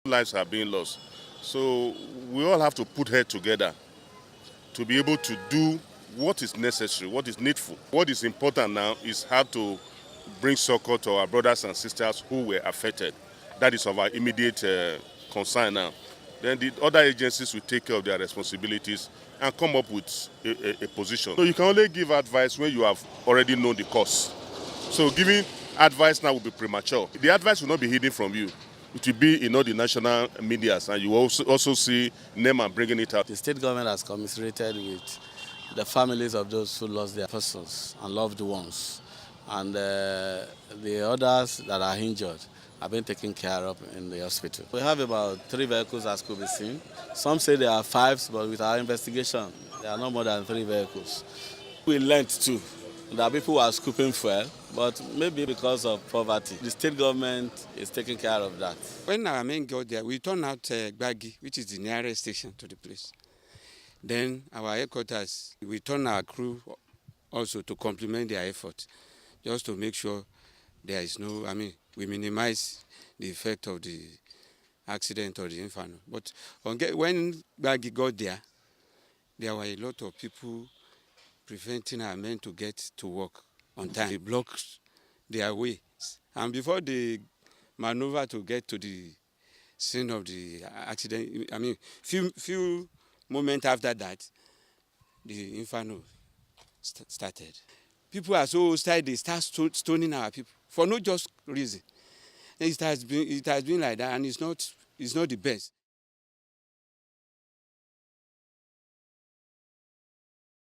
Lives are being lost. So we all have to put head together to be able to do what is necessary, what is needful. What is important now is how to bring succor to our brothers and sisters who were affected. That is of our immediate concern now. Then the other agencies will take care of their responsibilities and come up with a position. So you can only give advice when you have already known the cause. So giving advice now will be premature. The advice will not be hidden from you. It will be in all the national medias, and you will also see name and bringing it out. The state government has commiserated with the families of those who lost their persons and loved ones. And the others that are injured have been taken care of in the hospital. We have about 3 vehicles as could be seen. Some say there are 5, but with our investigation, there are no more than 3 vehicles. We learned too that people were scooping fuel, but maybe because of poverty. The state government is taking care of that. When our men got there, we turned out Gbagi, which is the nearest station to the place. Then our headquarters, we turned our crew also to complement their effort, just to make sure there is no, we minimize the effect of the accident or the inferno. But when Gbagi got there, there were a lot of people preventing our men to get to work on time. They blocked their way. And before they maneuver to get to the scene of the accident, few moments after that, the inferno started. People are so hostile, they start stoning our people for no just reason. It has been like that, and it's not the best.